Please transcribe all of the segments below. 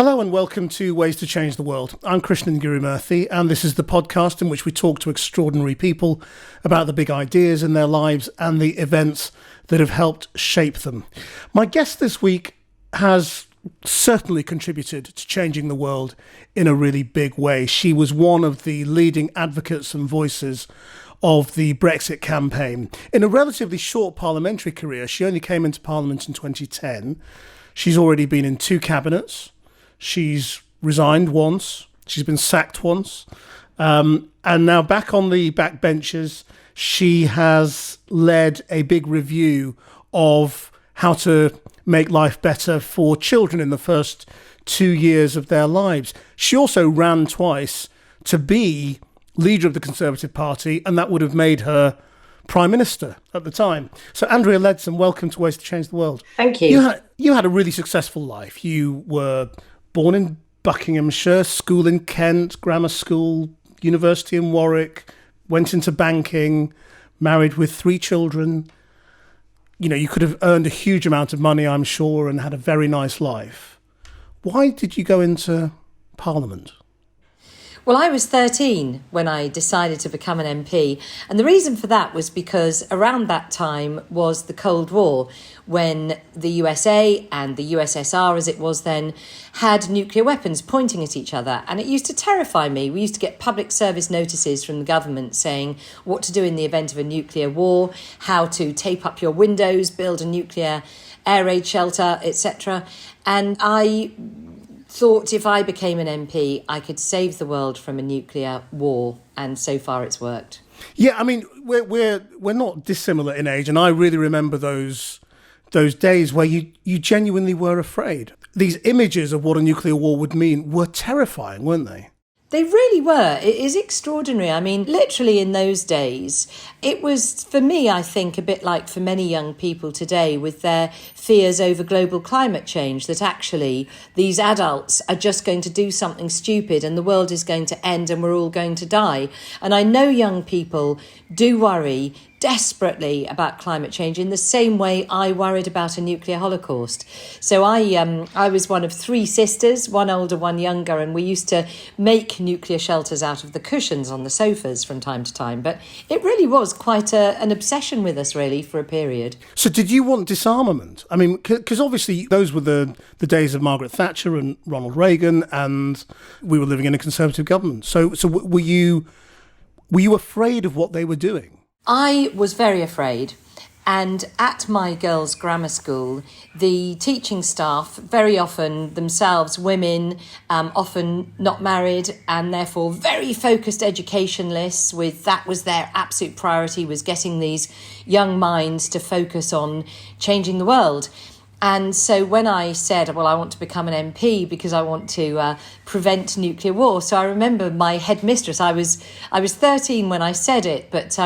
Hello and welcome to Ways to Change the World. I'm Krishnan, guru-murthy, and this is the podcast in which we talk to extraordinary people about the big ideas in their lives and the events that have helped shape them. My guest this week has certainly contributed to changing the world in a really big way. She was one of the leading advocates and voices of the Brexit campaign. In a relatively short parliamentary career, she only came into Parliament in 2010. She's already been in 2 cabinets. She's resigned once. She's been sacked once. And now back on the backbenches, she has led a big review of how to make life better for children in the first 2 years of their lives. She also ran twice to be leader of the Conservative Party, and that would have made her Prime Minister at the time. So Andrea Leadsom, welcome to Ways to Change the World. Thank you. You had a really successful life. You were born in Buckinghamshire, school in Kent, grammar school, university in Warwick, went into banking, married with 3 children. You know, you could have earned a huge amount of money, I'm sure, and had a very nice life. Why did you go into Parliament? Well, I was 13 when I decided to become an MP. And the reason for that was because around that time was the Cold War, when the USA and the USSR, as it was then, had nuclear weapons pointing at each other. And it used to terrify me. We used to get public service notices from the government saying what to do in the event of a nuclear war, how to tape up your windows, build a nuclear air raid shelter, etc. And I thought if I became an MP, I could save the world from a nuclear war, and so far it's worked. Yeah, I mean, we're not dissimilar in age, and I really remember those days where you genuinely were afraid. These images of what a nuclear war would mean were terrifying, weren't they? They really were. It is extraordinary. I mean, literally in those days, it was, for me, I think, a bit like for many young people today with their fears over global climate change, that actually these adults are just going to do something stupid and the world is going to end and we're all going to die. And I know young people do worry desperately about climate change in the same way I worried about a nuclear holocaust. So I was one of 3 sisters, one older, one younger, and we used to make nuclear shelters out of the cushions on the sofas from time to time. But it really was quite an obsession with us, really, for a period. So did you want disarmament? I mean, because obviously those were the days of Margaret Thatcher and Ronald Reagan, and we were living in a Conservative government. So were you afraid of what they were doing? I was very afraid. And at my girls' grammar school, the teaching staff, very often themselves women, often not married, and therefore very focused educationalists, with that was their absolute priority, was getting these young minds to focus on changing the world. And so when I said, well, I want to become an MP because I want to prevent nuclear war. So I remember my headmistress, I was 13 when I said it, but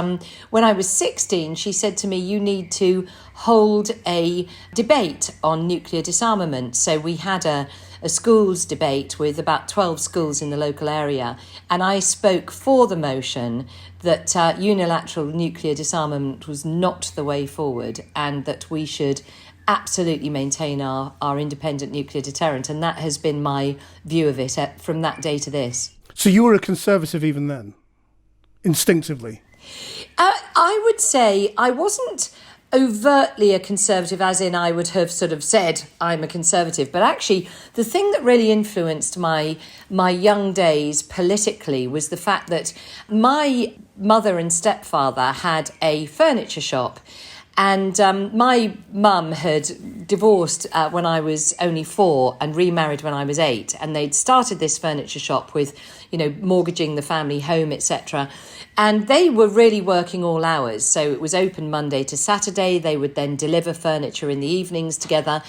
when I was 16, she said to me, you need to hold a debate on nuclear disarmament. So we had a schools debate with about 12 schools in the local area. And I spoke for the motion that unilateral nuclear disarmament was not the way forward, and that we should absolutely maintain our independent nuclear deterrent. And that has been my view of it from that day to this. So you were a Conservative even then, instinctively? I would say I wasn't overtly a Conservative, as in I would have sort of said I'm a Conservative. But actually, the thing that really influenced my young days politically was the fact that my mother and stepfather had a furniture shop. And my mum had divorced when I was only 4 and remarried when I was 8. And they'd started this furniture shop with, mortgaging the family home, etc. And they were really working all hours. So it was open Monday to Saturday. They would then deliver furniture in the evenings together.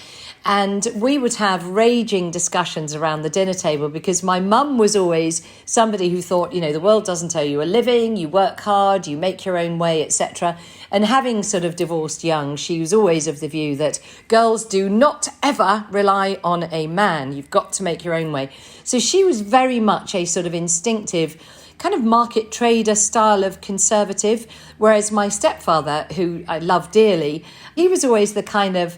And we would have raging discussions around the dinner table, because my mum was always somebody who thought, the world doesn't owe you a living, you work hard, you make your own way, etc. And having sort of divorced young, she was always of the view that girls do not ever rely on a man. You've got to make your own way. So she was very much a sort of instinctive kind of market trader style of Conservative, whereas my stepfather, who I love dearly, he was always the kind of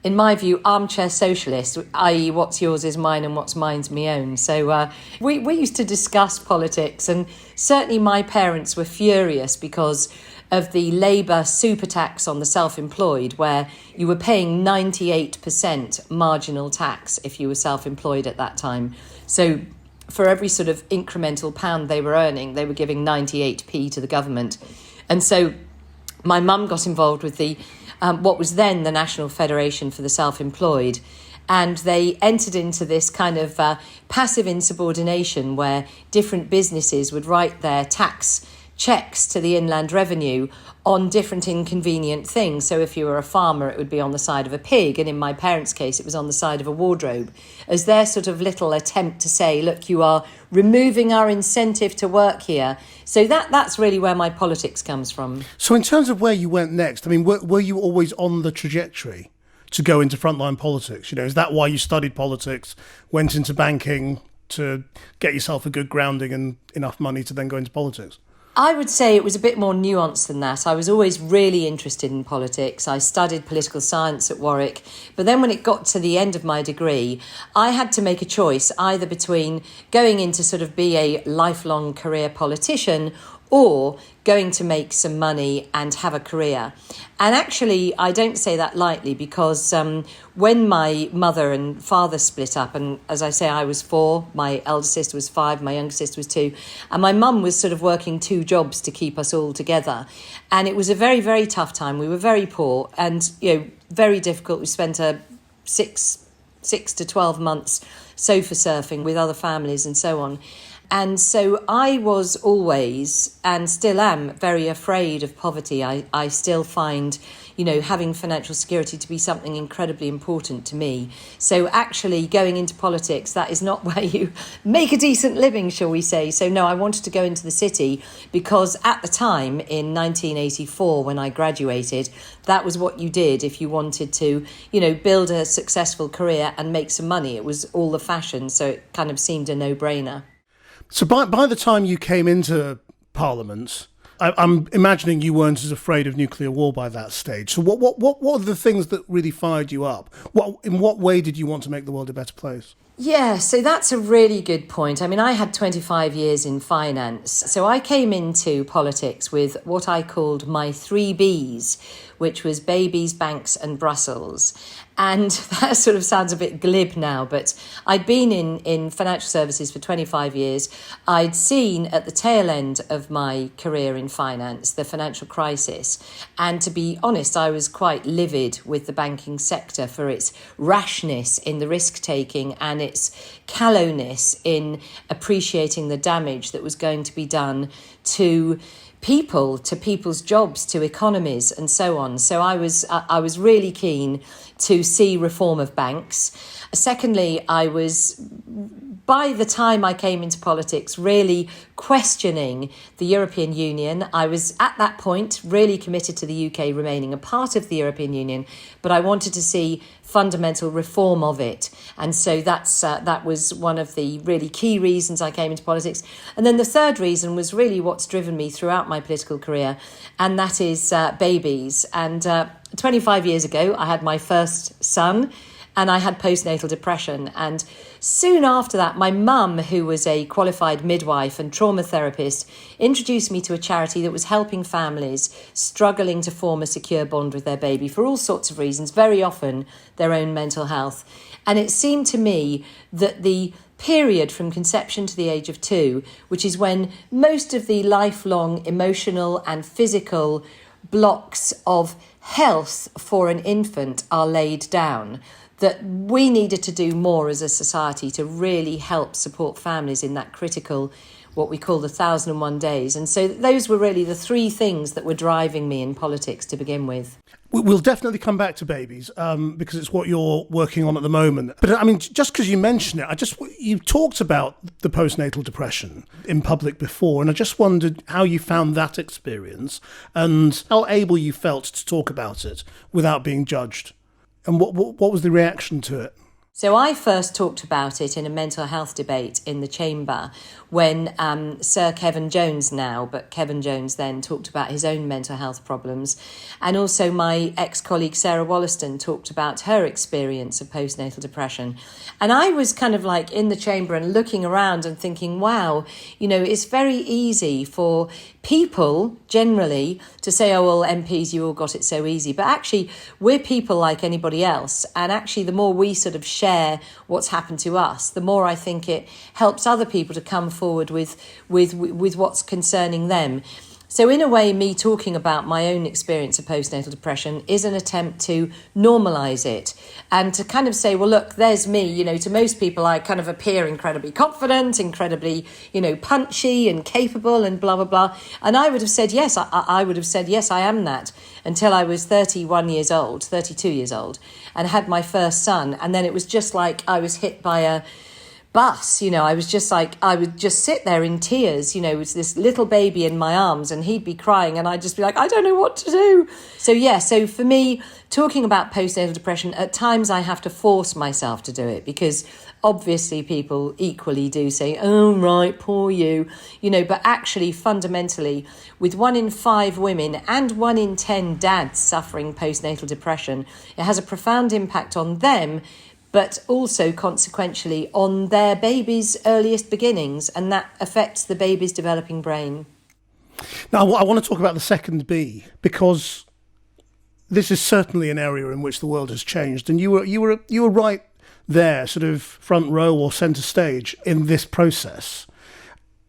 in my view, armchair socialist, i.e. what's yours is mine and what's mine's me own. So we used to discuss politics, and certainly my parents were furious because of the Labour super tax on the self-employed, where you were paying 98% marginal tax if you were self-employed at that time. So for every sort of incremental pound they were earning, they were giving 98p to the government. And so my mum got involved with the what was then the National Federation for the Self-Employed, and they entered into this kind of passive insubordination where different businesses would write their tax checks to the Inland Revenue on different inconvenient things. So if you were a farmer, it would be on the side of a pig, and in my parents' case, it was on the side of a wardrobe, as their sort of little attempt to say, look, you are removing our incentive to work here. So that's really where my politics comes from. So in terms of where you went next, I mean, were you always on the trajectory to go into frontline politics? You know, is that why you studied politics, went into banking to get yourself a good grounding and enough money to then go into politics? I would say it was a bit more nuanced than that. I was always really interested in politics. I studied political science at Warwick. But then when it got to the end of my degree, I had to make a choice either between going in to sort of be a lifelong career politician or going to make some money and have a career. And actually, I don't say that lightly, because when my mother and father split up, and as I say, I was 4, my elder sister was 5, my younger sister was 2, and my mum was sort of working 2 jobs to keep us all together. And it was a very, very tough time. We were very poor and, very difficult. We spent 6 to 12 months sofa surfing with other families and so on. And so I was always, and still am, very afraid of poverty. I still find, having financial security to be something incredibly important to me. So actually going into politics, that is not where you make a decent living, shall we say. So no, I wanted to go into the city because at the time, in 1984, when I graduated, that was what you did if you wanted to, build a successful career and make some money. It was all the fashion, so it kind of seemed a no-brainer. So by the time you came into Parliament, I'm imagining you weren't as afraid of nuclear war by that stage. So what are the things that really fired you up? In what way did you want to make the world a better place? Yeah, so that's a really good point. I mean, I had 25 years in finance. So I came into politics with what I called my 3 Bs, which was babies, banks and Brussels. And that sort of sounds a bit glib now, but I'd been in financial services for 25 years. I'd seen at the tail end of my career in finance the financial crisis. And to be honest, I was quite livid with the banking sector for its rashness in the risk-taking and its callowness in appreciating the damage that was going to be done to people, to people's jobs, to economies and so on. So I was really keen to see reform of banks. Secondly, I was, by the time I came into politics, really questioning the European Union. I was at that point really committed to the UK remaining a part of the European Union, but I wanted to see fundamental reform of it. And so that was one of the really key reasons I came into politics. And then the third reason was really what's driven me throughout my political career, and that is babies. And 25 years ago, I had my first son, and I had postnatal depression. And soon after that, my mum, who was a qualified midwife and trauma therapist, introduced me to a charity that was helping families struggling to form a secure bond with their baby for all sorts of reasons, very often their own mental health. And it seemed to me that the period from conception to the age of 2, which is when most of the lifelong emotional and physical blocks of health for an infant are laid down, that we needed to do more as a society to really help support families in that critical, what we call the 1,001 days. And so those were really the 3 things that were driving me in politics to begin with. We'll definitely come back to babies because it's what you're working on at the moment. But I mean, just because you mentioned it, you talked about the postnatal depression in public before, and I just wondered how you found that experience and how able you felt to talk about it without being judged. And what was the reaction to it? So I first talked about it in a mental health debate in the chamber when Sir Kevin Jones now, but Kevin Jones then talked about his own mental health problems. And also my ex-colleague Sarah Wollaston talked about her experience of postnatal depression. And I was kind of like in the chamber and looking around and thinking, wow, it's very easy for people generally to say, oh, well, MPs, you all got it so easy. But actually, we're people like anybody else. And actually, the more we sort of share what's happened to us, the more I think it helps other people to come forward with what's concerning them. So in a way, me talking about my own experience of postnatal depression is an attempt to normalise it and to kind of say, well, look, there's me. To most people, I kind of appear incredibly confident, incredibly, punchy and capable and blah, blah, blah. And I would have said, yes, I would have said, yes, I am that until I was 32 years old and had my first son. And then it was just like I was hit by a bus. I was just like, I would just sit there in tears, with this little baby in my arms and he'd be crying and I'd just be like, I don't know what to do. So for me, talking about postnatal depression, at times I have to force myself to do it because obviously people equally do say, oh, right, poor you, but actually fundamentally with 1 in 5 women and 1 in 10 dads suffering postnatal depression, it has a profound impact on them, but also consequentially on their baby's earliest beginnings, and that affects the baby's developing brain. Now, I want to talk about the second B, because this is certainly an area in which the world has changed, and you were right there, sort of front row or centre stage in this process.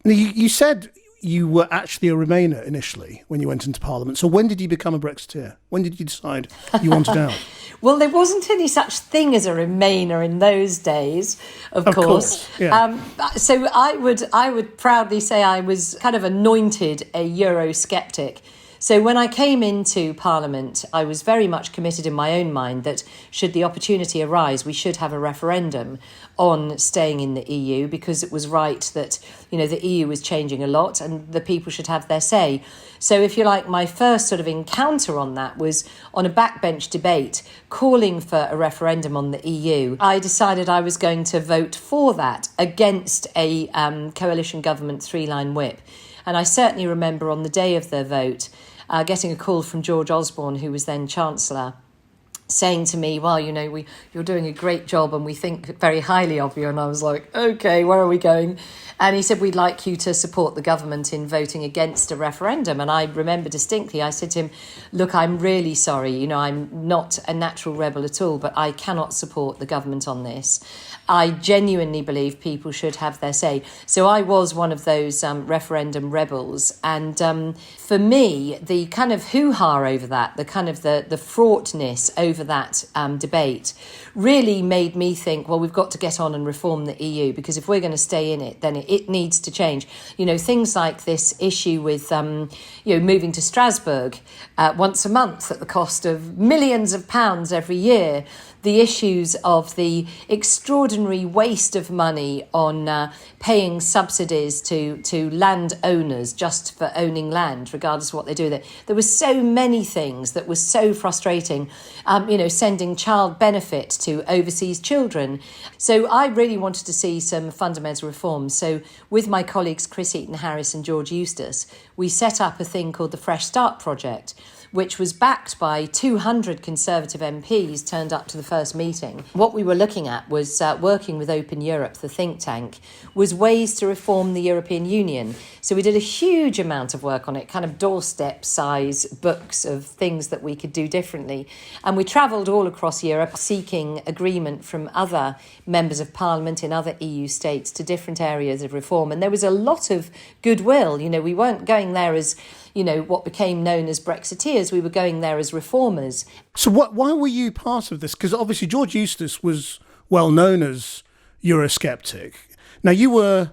Now, you said you were actually a Remainer initially when you went into Parliament. So when did you become a Brexiteer? When did you decide you wanted out? Well, there wasn't any such thing as a Remainer in those days, of course. Yeah. So I would proudly say I was kind of anointed a Eurosceptic. So when I came into Parliament, I was very much committed in my own mind that should the opportunity arise, we should have a referendum on staying in the EU, because it was right that, the EU was changing a lot and the people should have their say. So if you like, my first sort of encounter on that was on a backbench debate calling for a referendum on the EU. I decided I was going to vote for that against a coalition government 3-line whip. And I certainly remember on the day of the vote, getting a call from George Osborne, who was then Chancellor, saying to me, well, you're doing a great job and we think very highly of you. And I was like, okay, where are we going? And he said, we'd like you to support the government in voting against a referendum. And I remember distinctly, I said to him, look, I'm really sorry. I'm not a natural rebel at all, but I cannot support the government on this. I genuinely believe people should have their say. So I was one of those referendum rebels. And for me, the kind of hoo-ha over that, the kind of the fraughtness over that debate really made me think, well, we've got to get on and reform the EU, because if we're going to stay in it, then it needs to change. Things like this issue with, moving to Strasbourg once a month at the cost of millions of pounds every year, the issues of the extraordinary waste of money on paying subsidies to landowners just for owning land, regardless of what they do with it. There were so many things that were so frustrating, sending child benefit to overseas children. So I really wanted to see some fundamental reforms. So with my colleagues Chris Eaton-Harris and George Eustace, we set up a thing called the Fresh Start Project, which was backed by 200 Conservative MPs turned up to the first meeting. What we were looking at was working with Open Europe, the think tank, was ways to reform the European Union. So we did a huge amount of work on it, kind of doorstep size books of things that we could do differently. And we travelled all across Europe seeking agreement from other members of Parliament in other EU states to different areas of reform. And there was a lot of goodwill. We weren't going there as what became known as Brexiteers. We were going there as reformers. So why were you part of this? Because obviously George Eustace was well known as Eurosceptic. Now you were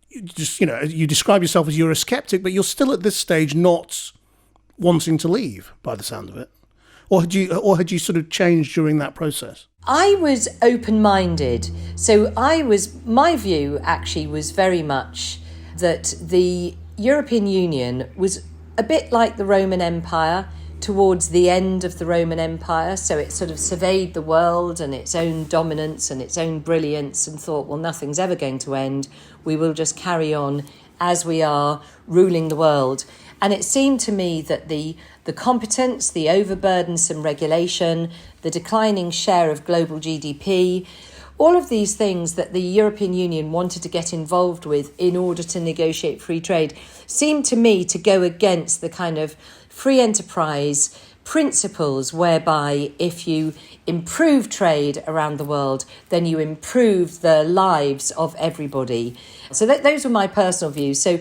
you describe yourself as Eurosceptic, but you're still at this stage not wanting to leave, by the sound of it. Or had you sort of changed during that process? I was open-minded. So my view actually was very much that the European Union was a bit like the Roman Empire, towards the end of the Roman Empire, so it sort of surveyed the world and its own dominance and its own brilliance and thought, well, nothing's ever going to end. We will just carry on as we are ruling the world. And it seemed to me that the competence, the overburdensome regulation, the declining share of global GDP, all of these things that the European Union wanted to get involved with in order to negotiate free trade seemed to me to go against the kind of free enterprise principles whereby if you improve trade around the world, then you improve the lives of everybody. So those were my personal views. So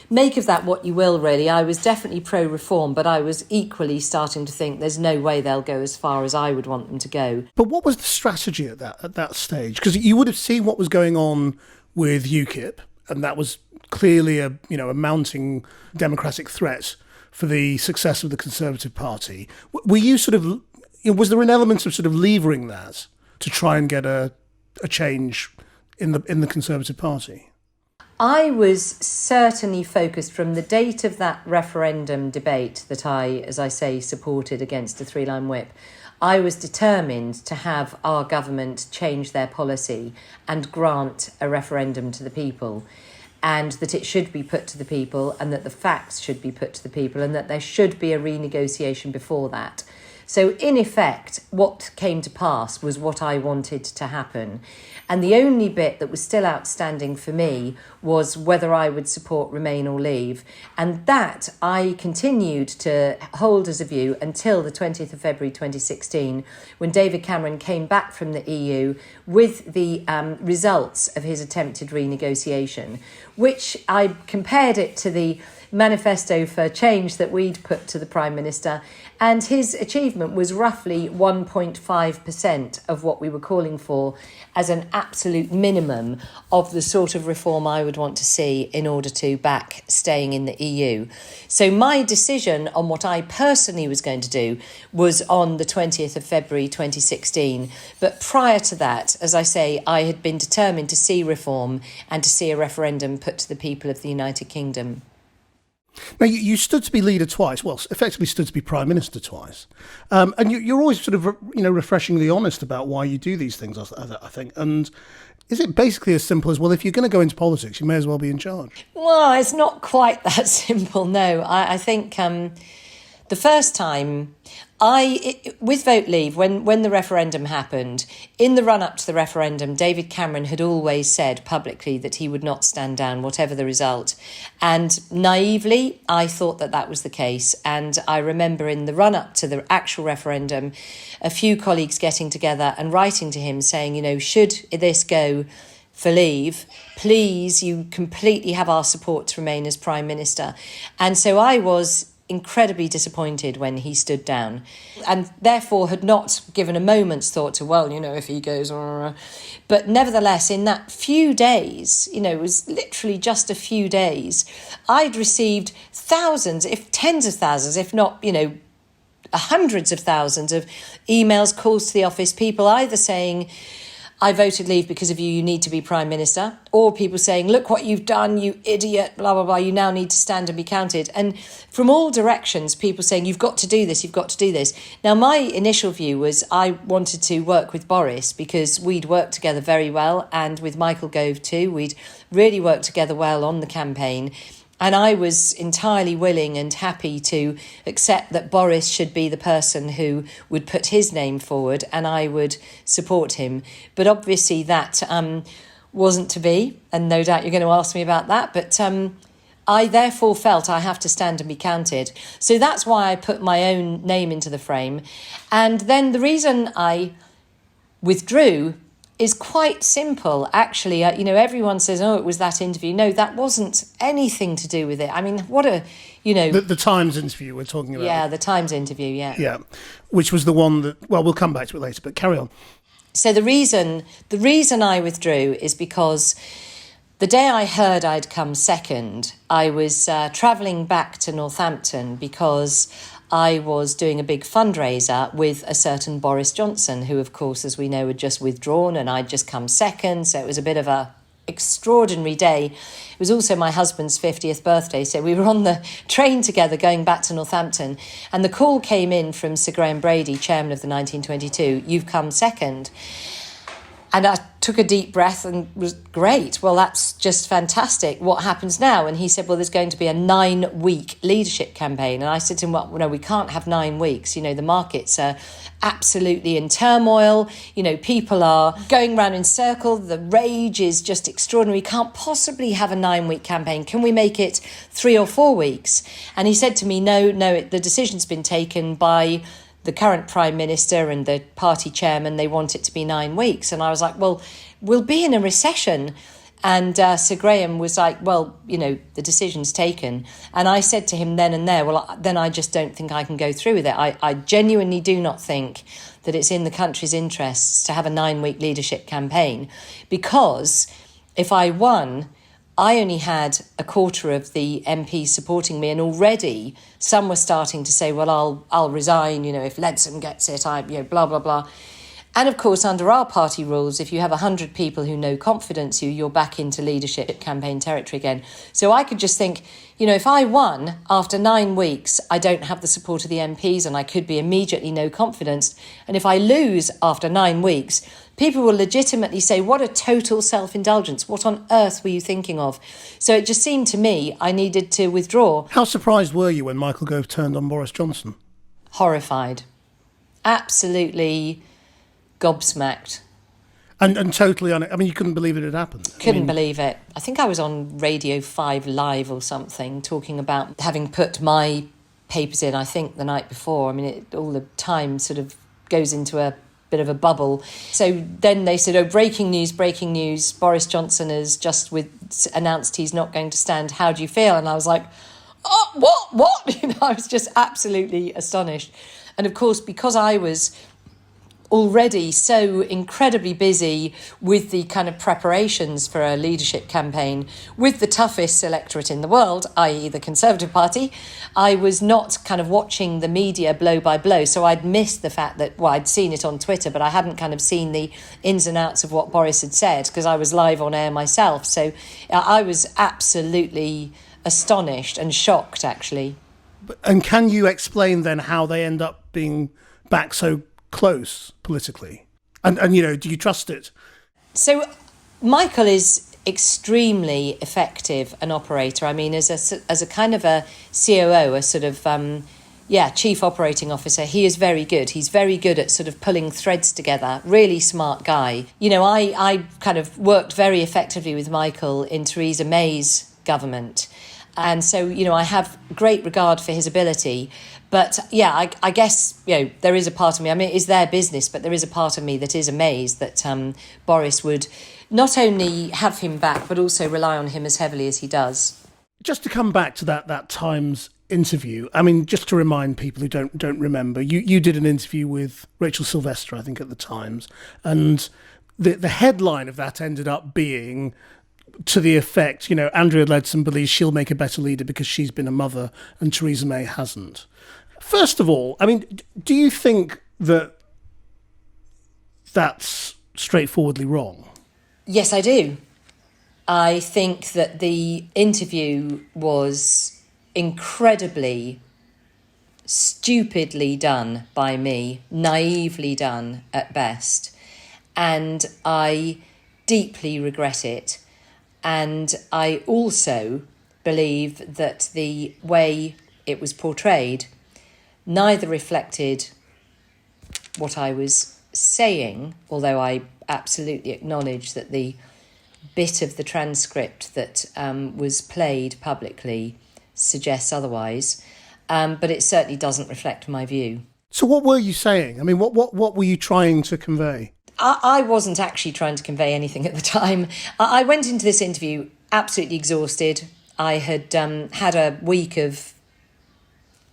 make of that what you will, really. I was definitely pro-reform, but I was equally starting to think there's no way they'll go as far as I would want them to go. But what was the strategy at that stage? Because you would have seen what was going on with UKIP, and that was clearly a mounting democratic threat for the success of the Conservative Party. Were you was there an element of sort of levering that to try and get a change in the Conservative Party? I was certainly focused from the date of that referendum debate that I, as I say, supported against a 3-line whip. I was determined to have our government change their policy and grant a referendum to the people, and that it should be put to the people, and that the facts should be put to the people, and that there should be a renegotiation before that. So in effect, what came to pass was what I wanted to happen. And the only bit that was still outstanding for me was whether I would support Remain or Leave. And that I continued to hold as a view until the 20th of February 2016, when David Cameron came back from the EU with the results of his attempted renegotiation, which I compared it to the manifesto for change that we'd put to the Prime Minister, and his achievement was roughly 1.5% of what we were calling for as an absolute minimum of the sort of reform I would want to see in order to back staying in the EU. So my decision on what I personally was going to do was on the 20th of February 2016. But prior to that, as I say, I had been determined to see reform and to see a referendum put to the people of the United Kingdom. Now, you stood to be leader twice, well, effectively stood to be Prime Minister twice. And you're always sort of, refreshingly honest about why you do these things, I think. And is it basically as simple as, well, if you're going to go into politics, you may as well be in charge? Well, it's not quite that simple, no. I think the first time, with Vote Leave, when the referendum happened, in the run-up to the referendum, David Cameron had always said publicly that he would not stand down, whatever the result. And naively, I thought that was the case. And I remember in the run-up to the actual referendum, a few colleagues getting together and writing to him saying, should this go for Leave, please, you completely have our support to remain as Prime Minister. And so I was incredibly disappointed when he stood down, and therefore had not given a moment's thought to, if he goes, but nevertheless, in that few days, it was literally just a few days, I'd received thousands, if tens of thousands, if not, hundreds of thousands of emails, calls to the office, people either saying, I voted Leave because of you, you need to be Prime Minister, or people saying, look what you've done, you idiot, blah, blah, blah, you now need to stand and be counted. And from all directions, people saying, you've got to do this, you've got to do this. Now, my initial view was I wanted to work with Boris because we'd worked together very well, and with Michael Gove too, we'd really worked together well on the campaign. And I was entirely willing and happy to accept that Boris should be the person who would put his name forward and I would support him. But obviously that wasn't to be, and no doubt you're going to ask me about that. But I therefore felt I have to stand and be counted. So that's why I put my own name into the frame. And then the reason I withdrew is quite simple, actually. Everyone says, it was that interview. No, that wasn't anything to do with it. I mean, what a, The Times interview we're talking about. Yeah, the Times interview, yeah. Yeah, which was the one that, well, we'll come back to it later, but carry on. So the reason I withdrew is because the day I heard I'd come second, I was travelling back to Northampton because I was doing a big fundraiser with a certain Boris Johnson, who, of course, as we know, had just withdrawn, and I'd just come second. So it was a bit of a extraordinary day. It was also my husband's 50th birthday, so we were on the train together going back to Northampton, and the call came in from Sir Graham Brady, chairman of the 1922, "You've come second." And I took a deep breath and was great. Well, that's just fantastic. What happens now? And he said, well, there's going to be a 9-week leadership campaign. And I said to him, well, no, we can't have 9 weeks. You know, the markets are absolutely in turmoil. You know, people are going round in circles. The rage is just extraordinary. We can't possibly have a 9-week campaign. Can we make it 3 or 4 weeks? And he said to me, no, the decision's been taken by the current Prime Minister and the party chairman. They want it to be 9 weeks. And I was like, well, we'll be in a recession. And Sir Graham was like, well, you know, the decision's taken. And I said to him then and there, well, then I just don't think I can go through with it. I genuinely do not think that it's in the country's interests to have a 9-week leadership campaign, because if I won, I only had a quarter of the MPs supporting me, and already some were starting to say, well, I'll resign, you know, if Leadsom gets it, blah, blah, blah. And of course, under our party rules, if you have 100 people who no confidence you're back into leadership campaign territory again. So I could just think, you know, if I won after 9 weeks, I don't have the support of the MPs and I could be immediately no confidence. And if I lose after 9 weeks, people will legitimately say, what a total self-indulgence. What on earth were you thinking of? So it just seemed to me I needed to withdraw. How surprised were you when Michael Gove turned on Boris Johnson? Horrified. Absolutely gobsmacked. And totally you couldn't believe it had happened. Couldn't believe it. I think I was on Radio 5 Live or something talking about having put my papers in, I think, the night before. I mean, all the time sort of goes into a bit of a bubble. So then they said, breaking news, Boris Johnson has just announced he's not going to stand. How do you feel? And I was like, oh, what? You know, I was just absolutely astonished. And of course, because I was already so incredibly busy with the kind of preparations for a leadership campaign with the toughest electorate in the world, i.e. the Conservative Party, I was not kind of watching the media blow by blow. So I'd missed the fact that, I'd seen it on Twitter, but I hadn't kind of seen the ins and outs of what Boris had said because I was live on air myself. So I was absolutely astonished and shocked, actually. And can you explain then how they end up being back so close politically? And you know, do you trust it? So Michael is extremely effective an operator. I mean, as a kind of a COO, a sort of chief operating officer, he is very good. He's very good at sort of pulling threads together. Really smart guy. You know, I kind of worked very effectively with Michael in Theresa May's government. And so, you know, I have great regard for his ability. But yeah, I guess, you know, there is a part of me, I mean, it is their business, but there is a part of me that is amazed that Boris would not only have him back, but also rely on him as heavily as he does. Just to come back to that Times interview, I mean, just to remind people who don't remember, you did an interview with Rachel Sylvester, I think, at the Times, and the headline of that ended up being to the effect, you know, Andrea Leadsom believes she'll make a better leader because she's been a mother and Theresa May hasn't. First of all, I mean, do you think that that's straightforwardly wrong? Yes, I do. I think that the interview was incredibly stupidly done by me, naively done at best, and I deeply regret it. And I also believe that the way it was portrayed neither reflected what I was saying, although I absolutely acknowledge that the bit of the transcript that was played publicly suggests otherwise, but it certainly doesn't reflect my view. So what were you saying? I mean, what were you trying to convey? I wasn't actually trying to convey anything at the time. I went into this interview absolutely exhausted. I had had a week of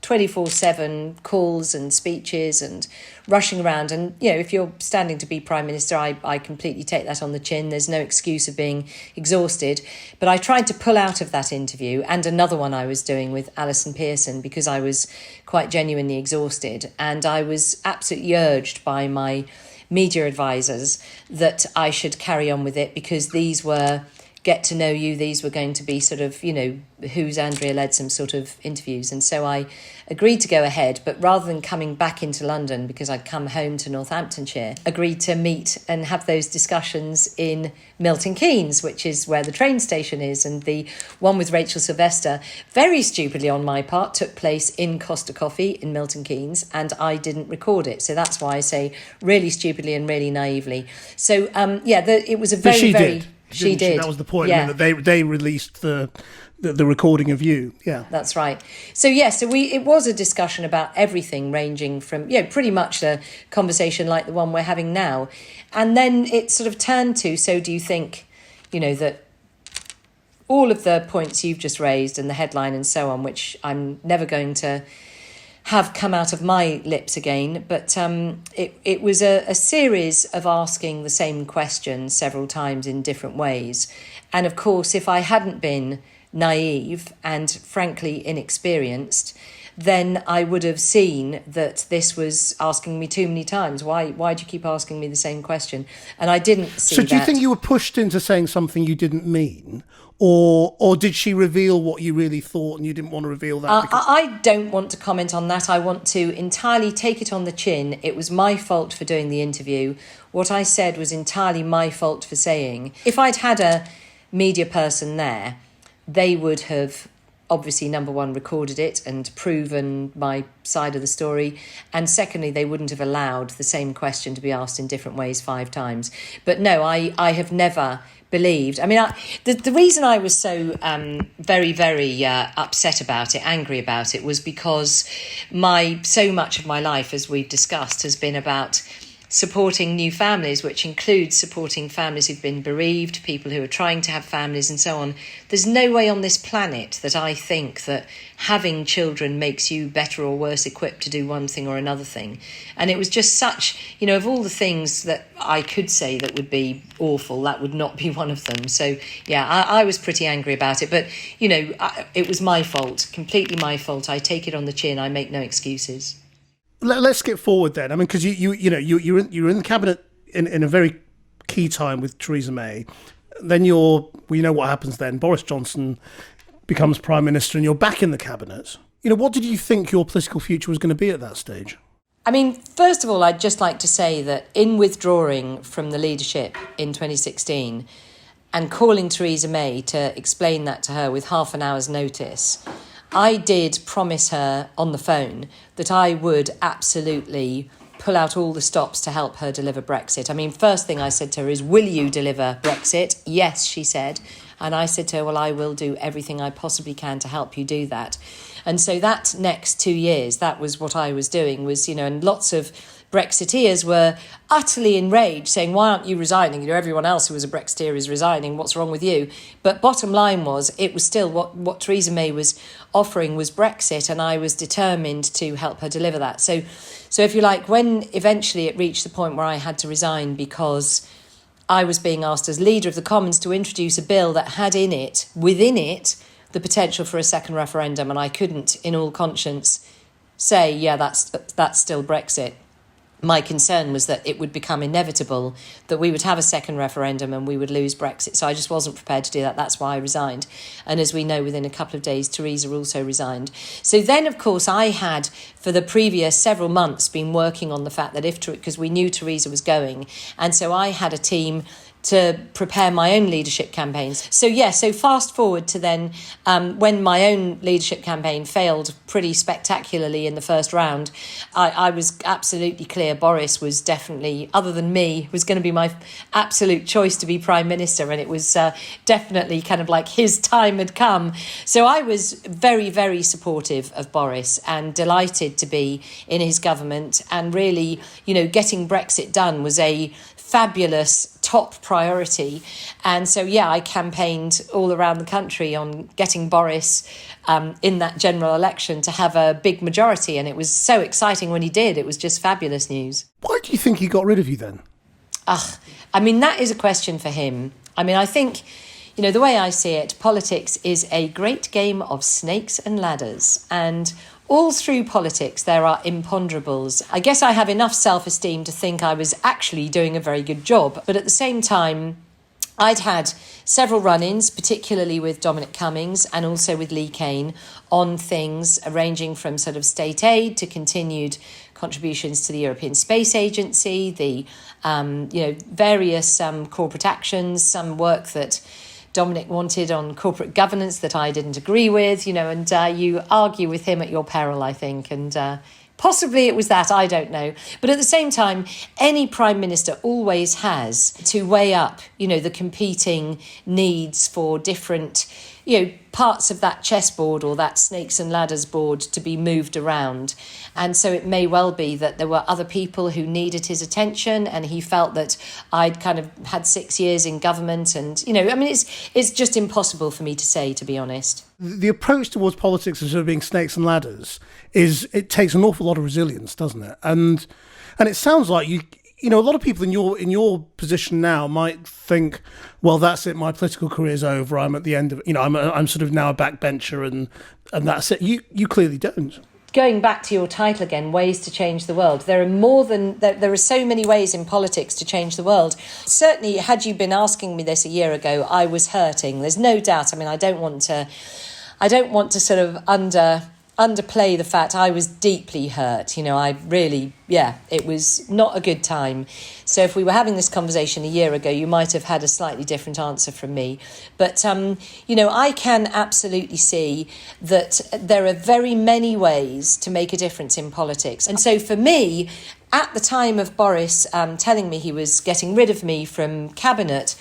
24/7 calls and speeches and rushing around. And, you know, if you're standing to be Prime Minister, I completely take that on the chin. There's no excuse of being exhausted. But I tried to pull out of that interview and another one I was doing with Alison Pearson because I was quite genuinely exhausted. And I was absolutely urged by my media advisors that I should carry on with it because these were get to know you. These were going to be sort of, who's Andrea Leadsom sort of interviews. And so I agreed to go ahead, but rather than coming back into London, because I'd come home to Northamptonshire, agreed to meet and have those discussions in Milton Keynes, which is where the train station is. And the one with Rachel Sylvester, very stupidly on my part, took place in Costa Coffee in Milton Keynes, and I didn't record it. So that's why I say really stupidly and really naively. So, it was a very, she very... Did. She did. That was the point. Yeah. I mean, that they released the recording of you. Yeah, that's right. So it was a discussion about everything, ranging from pretty much a conversation like the one we're having now, and then it sort of turned to, so do you think, that all of the points you've just raised and the headline and so on, which I'm never going to have come out of my lips again, but it was a series of asking the same question several times in different ways. And of course, if I hadn't been naive and frankly inexperienced, then I would have seen that this was asking me too many times. Why do you keep asking me the same question? And I didn't see that. So do you think you were pushed into saying something you didn't mean? Or did she reveal what you really thought and you didn't want to reveal that? I don't want to comment on that. I want to entirely take it on the chin. It was my fault for doing the interview. What I said was entirely my fault for saying. If I'd had a media person there, they would have obviously, number one, recorded it and proven my side of the story. And secondly, they wouldn't have allowed the same question to be asked in different ways 5 times. But no, I have never believed. I mean, the reason I was so very, very upset about it, angry about it, was because so much of my life, as we've discussed, has been about supporting new families, which includes supporting families who've been bereaved, people who are trying to have families and so on. There's no way on this planet that I think that having children makes you better or worse equipped to do one thing or another thing. And it was just such, of all the things that I could say that would be awful, that would not be one of them. So, I was pretty angry about it. But, it was my fault, completely my fault. I take it on the chin. I make no excuses. Let's skip forward then. I mean, because you're in the cabinet in a very key time with Theresa May. Then we know what happens then. Boris Johnson becomes Prime Minister and you're back in the cabinet. What did you think your political future was going to be at that stage? I mean, first of all, I'd just like to say that in withdrawing from the leadership in 2016 and calling Theresa May to explain that to her with half an hour's notice, I did promise her on the phone that I would absolutely pull out all the stops to help her deliver Brexit. I mean, first thing I said to her is, will you deliver Brexit? Yes, she said. And I said to her, well, I will do everything I possibly can to help you do that. And so that next 2 years, that was what I was doing was, and lots of Brexiteers were utterly enraged, saying, why aren't you resigning? Everyone else who was a Brexiteer is resigning. What's wrong with you? But bottom line was, it was still what Theresa May was offering was Brexit, and I was determined to help her deliver that. So if you like, when eventually it reached the point where I had to resign because I was being asked as leader of the Commons to introduce a bill that had within it, the potential for a second referendum, and I couldn't, in all conscience, say, that's still Brexit. My concern was that it would become inevitable, that we would have a second referendum and we would lose Brexit. So I just wasn't prepared to do that. That's why I resigned. And as we know, within a couple of days, Theresa also resigned. So then, of course, I had, for the previous several months, been working on the fact that because we knew Theresa was going. And so I had a team to prepare my own leadership campaigns. So fast forward to then when my own leadership campaign failed pretty spectacularly in the first round, I was absolutely clear Boris was definitely, other than me, was going to be my absolute choice to be Prime Minister, and it was definitely kind of like his time had come. So I was very, very supportive of Boris and delighted to be in his government, and really, getting Brexit done was a fabulous top priority. And so, I campaigned all around the country on getting Boris in that general election to have a big majority. And it was so exciting when he did. It was just fabulous news. Why do you think he got rid of you then? I mean, that is a question for him. I mean, I think, the way I see it, politics is a great game of snakes and ladders. And all through politics, there are imponderables. I guess I have enough self-esteem to think I was actually doing a very good job. But at the same time, I'd had several run-ins, particularly with Dominic Cummings and also with Lee Kane, on things ranging from sort of state aid to continued contributions to the European Space Agency, the various corporate actions, some work that Dominic wanted on corporate governance that I didn't agree with, and you argue with him at your peril, I think, and possibly it was that, I don't know. But at the same time, any Prime Minister always has to weigh up, the competing needs for different, parts of that chessboard or that snakes and ladders board to be moved around. And so it may well be that there were other people who needed his attention, and he felt that I'd kind of had 6 years in government. And, it's just impossible for me to say, to be honest. The approach towards politics of sort of being snakes and ladders it takes an awful lot of resilience, doesn't it? And it sounds like a lot of people in your position now might think, well, that's it, my political career's over, I'm at the end of it, I'm sort of now a backbencher and that's it. You clearly don't. Going back to your title again, ways to change the world. There are so many ways in politics to change the world. Certainly, had you been asking me this a year ago, I was hurting. There's no doubt. I mean, I don't want to sort of underplay the fact I was deeply hurt. It was not a good time. So if we were having this conversation a year ago, you might have had a slightly different answer from me. But, I can absolutely see that there are very many ways to make a difference in politics. And so for me, at the time of Boris telling me he was getting rid of me from Cabinet,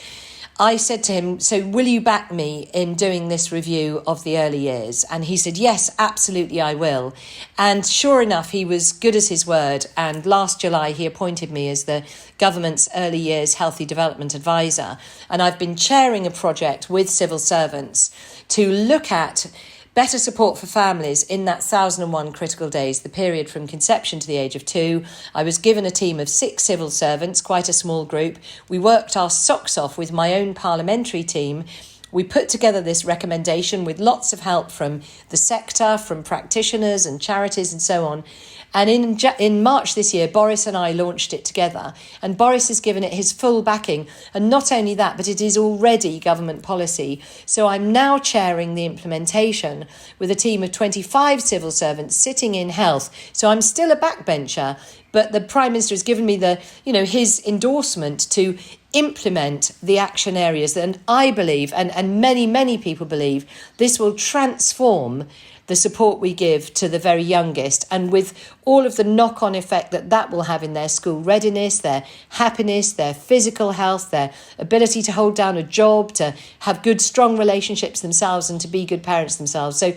I said to him, so will you back me in doing this review of the early years? And he said, yes, absolutely, I will. And sure enough, he was good as his word. And last July, he appointed me as the government's early years healthy development advisor. And I've been chairing a project with civil servants to look at better support for families in that 1,001 critical days, the period from conception to the age of 2. I was given a team of 6 civil servants, quite a small group. We worked our socks off with my own parliamentary team. We put together this recommendation with lots of help from the sector, from practitioners and charities and so on. And in March this year, Boris and I launched it together. And Boris has given it his full backing. And not only that, but it is already government policy. So I'm now chairing the implementation with a team of 25 civil servants sitting in health. So I'm still a backbencher, but the Prime Minister has given me his endorsement to implement the action areas. And I believe, and many, many people believe, this will transform the support we give to the very youngest, and with all of the knock-on effect that will have in their school readiness, their happiness, their physical health, their ability to hold down a job, to have good, strong relationships themselves and to be good parents themselves. So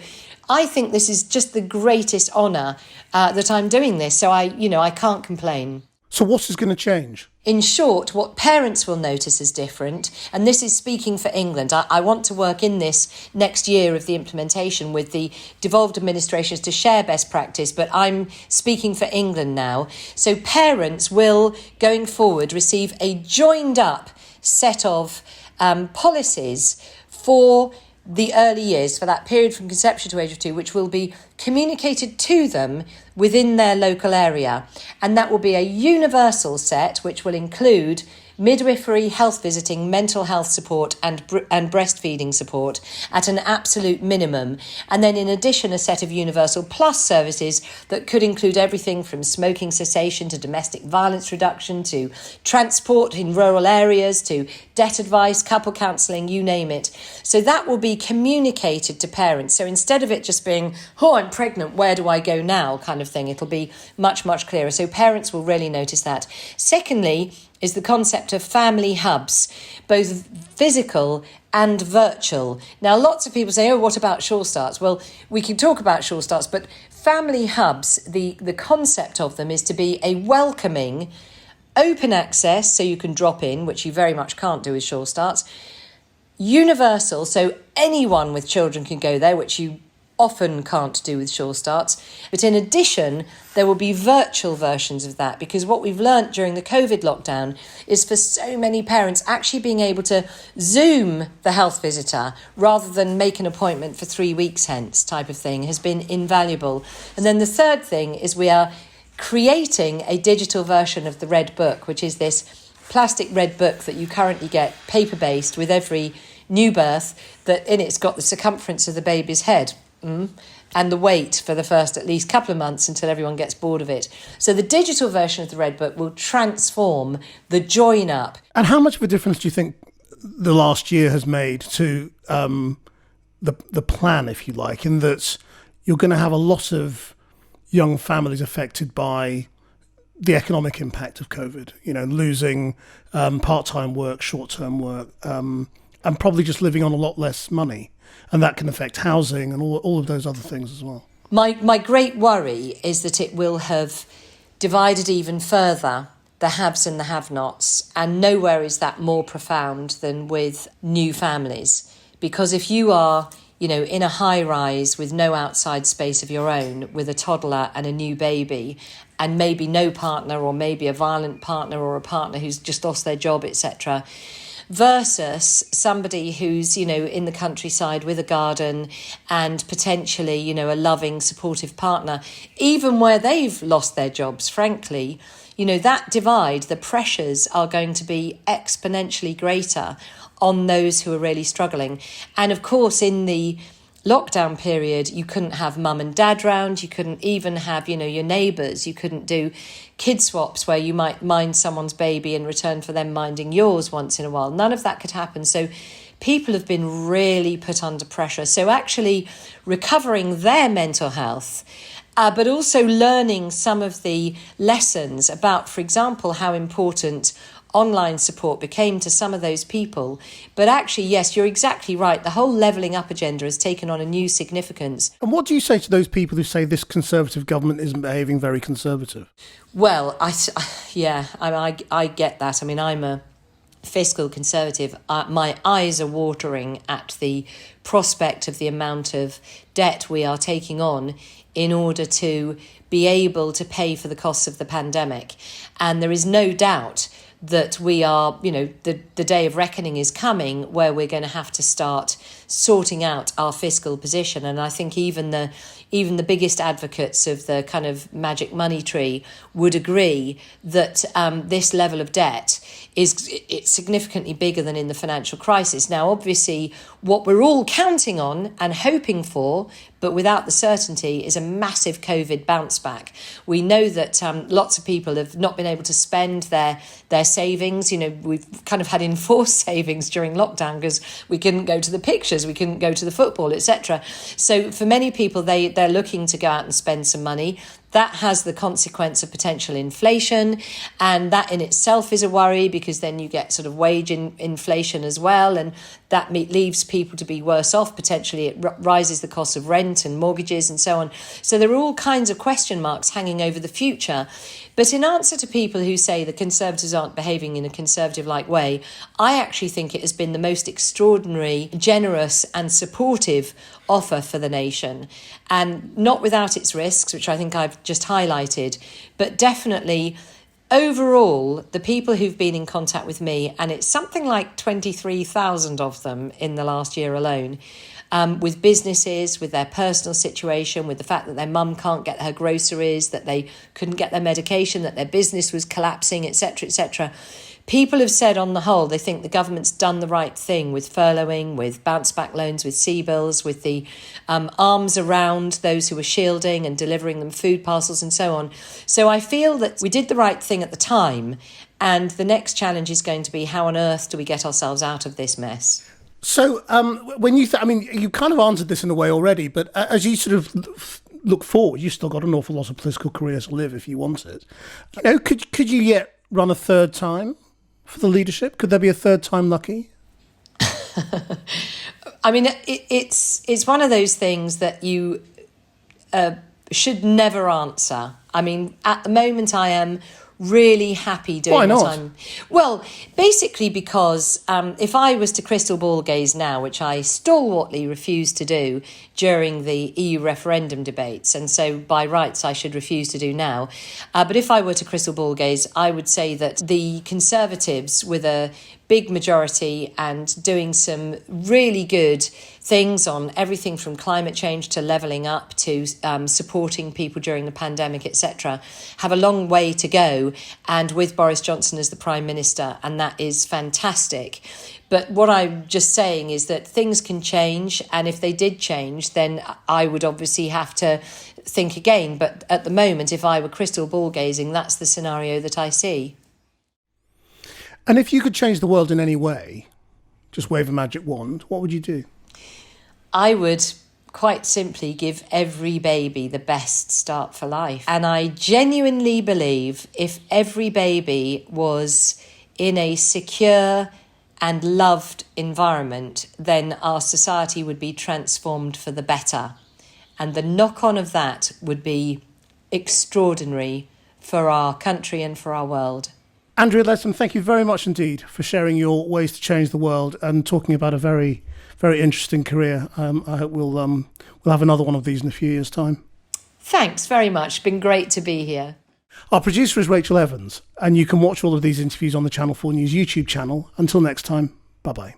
I think this is just the greatest honour that I'm doing this. So I can't complain. So what is going to change? In short, what parents will notice is different, and this is speaking for England. I want to work in this next year of the implementation with the devolved administrations to share best practice, but I'm speaking for England now. So parents will, going forward, receive a joined up set of policies for the early years, for that period from conception to age of 2, which will be communicated to them within their local area. And that will be a universal set, which will include midwifery, health visiting, mental health support and breastfeeding support at an absolute minimum. And then in addition, a set of universal plus services that could include everything from smoking cessation to domestic violence reduction to transport in rural areas to debt advice, couple counselling, you name it. So that will be communicated to parents. So instead of it just being, oh, I'm pregnant, where do I go now kind of thing, it'll be much, much clearer. So parents will really notice that. Secondly, is the concept of family hubs, both physical and virtual. Now, lots of people say, oh, what about Sure Starts? Well, we can talk about Sure Starts, but family hubs, the concept of them is to be a welcoming, open access, so you can drop in, which you very much can't do with Sure Starts, universal, so anyone with children can go there, which you often can't do with Sure Starts. But in addition, there will be virtual versions of that, because what we've learnt during the COVID lockdown is for so many parents actually being able to Zoom the health visitor rather than make an appointment for 3 weeks hence type of thing has been invaluable. And then the third thing is we are creating a digital version of the Red Book, which is this plastic red book that you currently get paper-based with every new birth, that in it's got the circumference of the baby's head and the weight for the first at least couple of months until everyone gets bored of it. So the digital version of the red book will transform the join up. And how much of a difference do you think the last year has made to the plan, if you like, in that you're going to have a lot of young families affected by the economic impact of COVID, losing part-time work, short-term work, and probably just living on a lot less money. And that can affect housing and all of those other things as well. My great worry is that it will have divided even further the haves and the have-nots, and nowhere is that more profound than with new families. Because if you are, in a high-rise with no outside space of your own, with a toddler and a new baby, and maybe no partner, or maybe a violent partner, or a partner who's just lost their job, etc., versus somebody who's, in the countryside with a garden and potentially, a loving, supportive partner, even where they've lost their jobs, frankly, that divide, the pressures are going to be exponentially greater on those who are really struggling. And of course, in the lockdown period, you couldn't have mum and dad round, you couldn't even have, your neighbours, you couldn't do kid swaps where you might mind someone's baby in return for them minding yours once in a while. None of that could happen. So people have been really put under pressure. So actually recovering their mental health, but also learning some of the lessons about, for example, how important online support became to some of those people. But actually, yes, you're exactly right. The whole levelling up agenda has taken on a new significance. And what do you say to those people who say this Conservative government isn't behaving very Conservative? Well, I get that. I mean, I'm a fiscal Conservative. My eyes are watering at the prospect of the amount of debt we are taking on in order to be able to pay for the costs of the pandemic. And there is no doubt that we are, the day of reckoning is coming where we're going to have to start sorting out our fiscal position. And I think even the biggest advocates of the kind of magic money tree would agree that this level of debt it's significantly bigger than in the financial crisis. Now, obviously, what we're all counting on and hoping for, but without the certainty, is a massive COVID bounce back. We know that lots of people have not been able to spend their savings. We've kind of had enforced savings during lockdown because we couldn't go to the pictures, we couldn't go to the football, etc. So for many people, they're looking to go out and spend some money. That has the consequence of potential inflation, and that in itself is a worry because then you get sort of wage inflation as well, and that leaves people to be worse off. Potentially it rises the cost of rent and mortgages and so on. So there are all kinds of question marks hanging over the future. But in answer to people who say the Conservatives aren't behaving in a Conservative-like way, I actually think it has been the most extraordinary, generous and supportive offer for the nation, and not without its risks, which I think I've just highlighted, but definitely overall, the people who've been in contact with me, and it's something like 23,000 of them in the last year alone, with businesses, with their personal situation, with the fact that their mum can't get her groceries, that they couldn't get their medication, that their business was collapsing, etc., etc. People have said on the whole they think the government's done the right thing with furloughing, with bounce back loans, with CBILS, with the arms around those who were shielding and delivering them food parcels and so on. So I feel that we did the right thing at the time, and the next challenge is going to be how on earth do we get ourselves out of this mess? So when you you kind of answered this in a way already, but as you sort of look forward, you've still got an awful lot of political career to live if you want it. Could you yet run a third time for the leadership? Could there be a third time lucky? I mean, it's one of those things that you should never answer. I mean, at the moment I am really happy doing Why not? what I'm... Well, basically because if I was to crystal ball gaze now, which I stalwartly refuse to do during the EU referendum debates, and so by rights I should refuse to do now, but if I were to crystal ball gaze, I would say that the Conservatives, with a big majority and doing some really good things on everything from climate change to levelling up to supporting people during the pandemic, etc., have a long way to go, and with Boris Johnson as the Prime Minister, and that is fantastic. But what I'm just saying is that things can change, and if they did change, then I would obviously have to think again. But at the moment, if I were crystal ball gazing, that's the scenario that I see. And if you could change the world in any way, just wave a magic wand, what would you do? I would quite simply give every baby the best start for life. And I genuinely believe if every baby was in a secure and loved environment, then our society would be transformed for the better. And the knock-on of that would be extraordinary for our country and for our world. Andrea Leadsom, thank you very much indeed for sharing your ways to change the world and talking about a very, very interesting career. I hope we'll have another one of these in a few years' time. Thanks very much. It's been great to be here. Our producer is Rachel Evans, and you can watch all of these interviews on the Channel 4 News YouTube channel. Until next time, bye-bye.